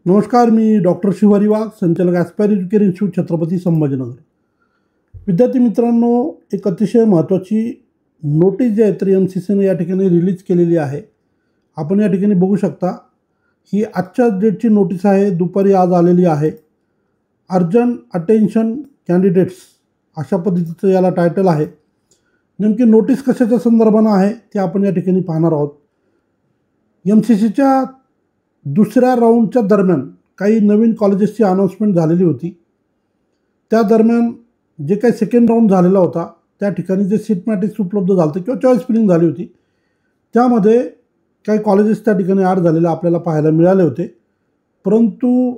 नमस्कार, मी डॉक्टर शिवारी वाघ, संचालक aspire education institute, Chhatrapati Sambhajinagar. विद्यार्थी मित्रांनो, एक अतिशय महत्त्वाची नोटीस जी आहे तर MCCने या ठिकाणी रिलीज केलेली आहे. आपण या ठिकाणी बघू शकता, ही आजच्या डेटची नोटीस आहे, दुपारी आज आलेली आहे. अर्जंट अटेन्शन कॅन्डिडेट्स अशा पद्धतीचं याला टायटल आहे. नेमकी नोटीस कशाच्या संदर्भानं आहे ते आपण या ठिकाणी पाहणार आहोत. MCCच्या दुसऱ्या राऊंडच्या दरम्यान काही नवीन कॉलेजेसची अनाउन्समेंट झालेली होती. त्या दरम्यान जे काही सेकंड राऊंड झालेला होता त्या ठिकाणी जे सीट मॅट्रिक्स उपलब्ध झालं होतं किंवा चॉईस फिलिंग झाली होती, त्यामध्ये काही कॉलेजेस त्या ठिकाणी ॲड झालेले आपल्याला पाहायला मिळाले होते. परंतु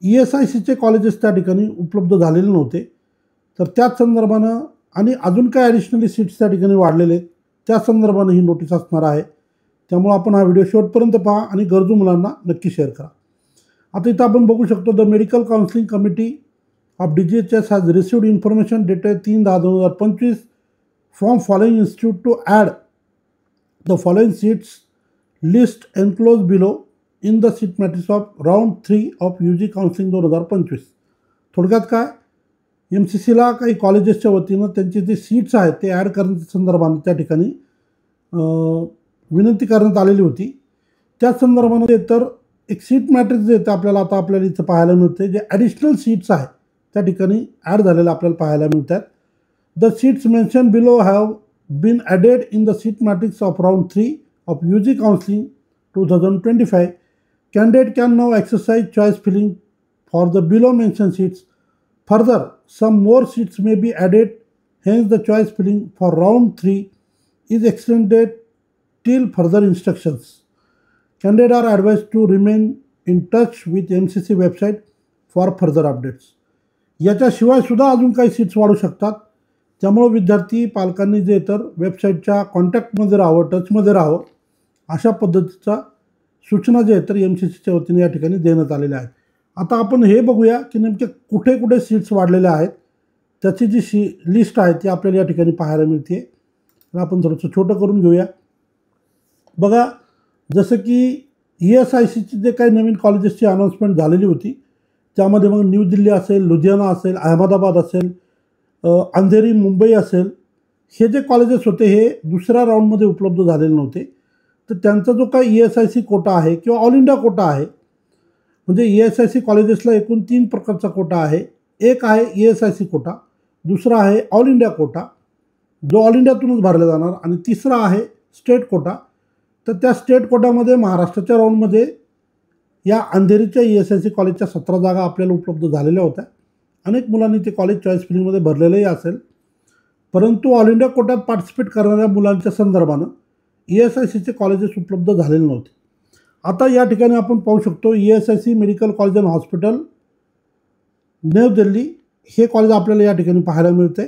ESICचे कॉलेजेस त्या ठिकाणी उपलब्ध झालेले नव्हते. तर त्याच संदर्भानं आणि अजून काही ॲडिशनली सीट्स त्या ठिकाणी वाढलेले आहेत, त्या संदर्भानं ही नोटीस असणार आहे. त्यामुळे आपण हा व्हिडिओ शेवटपर्यंत पहा आणि गरजू मुलांना नक्की शेअर करा. आता इथं आपण बघू शकतो, the medical counselling committee of DGHS has received information dated 3/10/2025 from following institute to add the following seats list enclose below in the seat matrix of round 3 of UG counselling 2025. थोडक्यात काय, MCCला काही कॉलेजेसच्या वतीनं त्यांचे जे सीट्स आहेत ते add करण्याच्या संदर्भाने त्या ठिकाणी विनंती करण्यात आलेली होती. त्याच संदर्भामध्ये तर एक सीट मॅट्रिक्स जे येतं आपल्याला इथं पाहायला मिळते, जे ॲडिशनल सीट्स आहेत त्या ठिकाणी ॲड झालेलं आपल्याला पाहायला मिळतात. The seats mention below have been added in the seat matrix of round 3 of UG counselling 2025. Candidate can now exercise choice filling for the below mentioned seats. Further, some more seats may be added, hence the choice filling for round 3 is extended till further instructions. Candidates are advised to remain in touch with MCC website for further updates. याच्याशिवाय सुद्धा अजून काही seats वाढू शकतात. त्यामुळे विद्यार्थी पालकांनी जे तर वेबसाईटच्या कॉन्टॅक्टमध्ये राहावं, टचमध्ये राहावं, अशा पद्धतीचा सूचना जे आहेत तर MCCच्या वतीने या ठिकाणी देण्यात आलेल्या आहेत. आता आपण हे बघूया की नेमके कुठे कुठे सीट्स वाढलेल्या आहेत, त्याची जी लिस्ट आहे ती आपल्याला या ठिकाणी पाहायला मिळते. तर आपण थोडंसं छोटं करून घेऊया. बघा, जसं की ESICची जे काही नवीन कॉलेजेसची अनाउन्समेंट झालेली होती, त्यामध्ये मग न्यू दिल्ली असेल, लुधियाना असेल, अहमदाबाद असेल, अंधेरी मुंबई असेल, हे जे कॉलेजेस होते हे दुसऱ्या राऊंडमध्ये उपलब्ध झालेले नव्हते. तर त्यांचा जो काही ESIC कोटा आहे किंवा ऑल इंडिया कोटा आहे, म्हणजे ESIC कॉलेजेसला एकूण 3 प्रकारचा कोटा आहे. एक आहे ESIC कोटा, दुसरा आहे ऑल इंडिया कोटा जो ऑल इंडियातूनच भरला जाणार, आणि तिसरा आहे स्टेट कोटा. तर त्या स्टेट कोटामध्ये महाराष्ट्राच्या राऊंडमध्ये या अंधेरीच्या ESIC कॉलेजच्या 17 जागा आपल्याला उपलब्ध झालेल्या होत्या. अनेक मुलांनी ते कॉलेज चॉईस फिलिंगमध्ये भरलेलंही असेल. परंतु ऑल इंडिया कोट्यात पार्टिसिपेट करणाऱ्या मुलांच्या संदर्भानं ESICचे कॉलेजेस उपलब्ध झालेले नव्हते. आता या ठिकाणी आपण पाहू शकतो, ESIC medical college and hospital new Delhi हे कॉलेज आपल्याला या ठिकाणी पाहायला मिळते.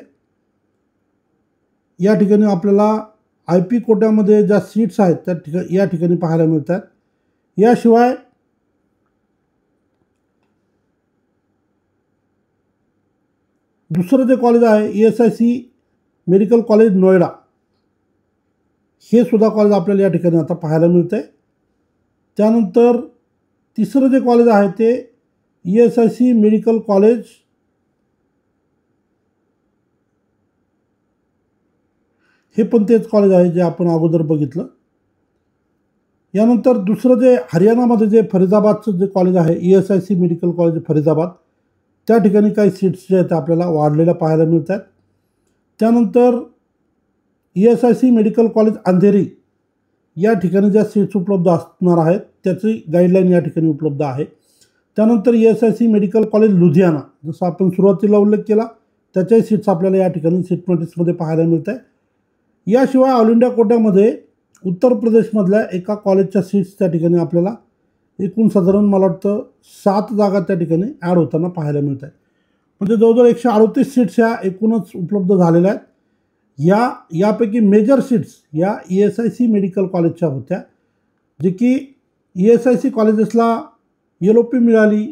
या ठिकाणी आपल्याला IP कोट्यामध्ये ज्या सीट्स आहेत त्या या ठिकाणी पाहायला मिळतात. याशिवाय दुसरं जे कॉलेज आहे ESIC मेडिकल कॉलेज नोएडा, हे सुद्धा कॉलेज आपल्याला या ठिकाणी आता पाहायला मिळतं आहे. त्यानंतर तिसरं जे कॉलेज आहे ते ESIC मेडिकल कॉलेज हे पण तेच कॉलेज आहे जे आपण अगोदर बघितलं. यानंतर दुसरं जे हरियाणामध्ये जे फरीदाबादचं जे कॉलेज आहे ESIC मेडिकल कॉलेज फरीदाबाद, त्या ठिकाणी काही सीट्स जे आहेत आपल्याला वाढलेल्या पाहायला मिळतात. त्यानंतर ESIC मेडिकल कॉलेज अंधेरी या ठिकाणी ज्या सीट्स उपलब्ध असणार आहेत त्याची गाईडलाईन या ठिकाणी उपलब्ध आहे. त्यानंतर ESIC मेडिकल कॉलेज लुधियाना, जसं आपण सुरुवातीला उल्लेख केला, त्याच्याही सीट्स आपल्याला या ठिकाणी सीट मॅट्रिक्समध्ये पाहायला मिळत आहे. याशिवाय ऑल इंडिया कोट्यामध्ये उत्तर प्रदेशमधल्या एका कॉलेजच्या सीट्स त्या ठिकाणी आपल्याला एकूण साधारण मला वाटतं 7 जागा त्या ठिकाणी ॲड होताना पाहायला मिळत आहेत. म्हणजे जवळजवळ 138 सीट्स ह्या एकूणच उपलब्ध झालेल्या आहेत. यापैकी मेजर सीट्स या ESIC मेडिकल कॉलेजच्या होत्या, जे की ESIC कॉलेजेसला LOP मिळाली,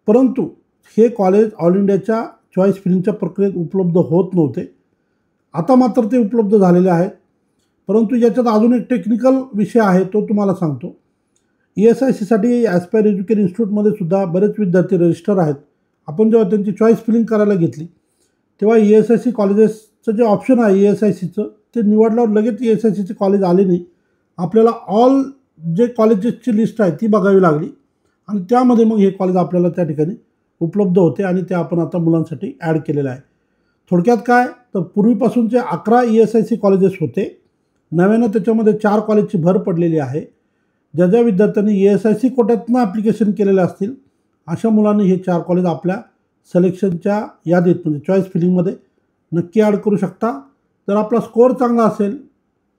परंतु हे कॉलेज ऑल इंडियाच्या चॉईस फिलिंगच्या प्रक्रियेत उपलब्ध होत नव्हते. आता मात्र ते उपलब्ध झालेले आहेत. परंतु याच्यात अजून एक टेक्निकल विषय आहे, तो तुम्हाला सांगतो. ESICसाठी ॲस्पायर एज्युकेशन इन्स्टिट्यूटमध्ये सुद्धा बरेच विद्यार्थी रजिस्टर आहेत. आपण जेव्हा त्यांची चॉईस फिलिंग करायला घेतली तेव्हा ESIC कॉलेजेसचं जे ऑप्शन आहे ESICचं ते निवडल्यावर लगेच ESICचे कॉलेज आले नाही. आपल्याला ऑल जे कॉलेजेसची लिस्ट आहे ती बघावी लागली आणि त्यामध्ये मग हे कॉलेज आपल्याला त्या ठिकाणी उपलब्ध होते आणि ते आपण आता मुलांसाठी ॲड केलेलं आहे. थोडक्यात काय तर पूर्वीपासूनचे 11 ESIC कॉलेजेस होते. नव्यानं त्याच्यामध्ये 4 कॉलेजची भर पडलेली आहे. ज्या ज्या विद्यार्थ्यांनी ESIC कोट्यातनं ॲप्लिकेशन केलेले असतील अशा मुलांनी हे 4 कॉलेज आपल्या सिलेक्शनच्या यादीत म्हणजे चॉईस फिलिंगमध्ये नक्की ॲड करू शकता. जर आपला स्कोअर चांगला असेल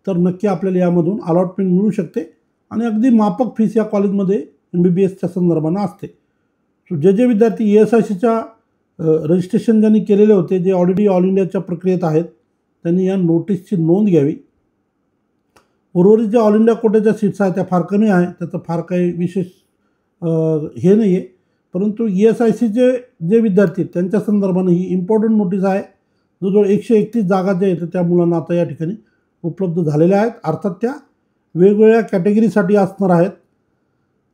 तर नक्की आपल्याला यामधून अलॉटमेंट मिळू शकते आणि अगदी माफक फीस या कॉलेजमध्ये MBBSच्या संदर्भानं असते. जे जे विद्यार्थी ESICच्या रजिस्ट्रेशन ज्यांनी केलेले होते जे ऑलरेडी ऑल इंडियाच्या प्रक्रियेत आहेत त्यांनी या नोटीसची नोंद घ्यावी. उर्वरित ज्या ऑल इंडिया कोट्याच्या सीट्स आहेत त्या फार कमी आहे, त्याचं फार काही विशेष हे नाही आहे. परंतु ESICचे जे विद्यार्थी आहेत त्यांच्या संदर्भानं ही इम्पॉर्टंट नोटीस आहे. जवळजवळ 131 जागा ज्या आहेत त्या मुलांना आता या ठिकाणी उपलब्ध झालेल्या आहेत. अर्थात त्या वेगवेगळ्या कॅटेगरीसाठी असणार आहेत.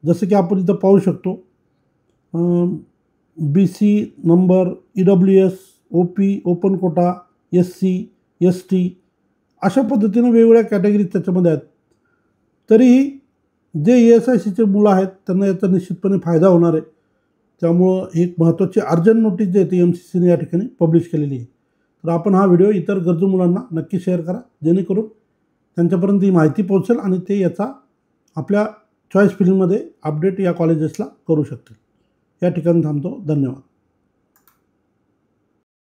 जसं की आपण इथं पाहू शकतो BC number, EWS, OP, open quota, SC, ST अशा पद्धतीनं वेगवेगळ्या कॅटेगरीज त्याच्यामध्ये आहेत. तरीही जे ESICचे मुलं आहेत त्यांना याचा निश्चितपणे फायदा होणार आहे. त्यामुळं एक महत्त्वाची अर्जंट नोटीस जी आहे ती MCCने या ठिकाणी पब्लिश केलेली आहे. तर आपण हा व्हिडिओ इतर गरजू मुलांना नक्की शेअर करा जेणेकरून त्यांच्यापर्यंत ही माहिती पोहोचेल आणि ते याचा आपल्या चॉईस फिलिंगमध्ये अपडेट या कॉलेजेसला करू शकतील. या ठिकाणी थांबतो. धन्यवाद.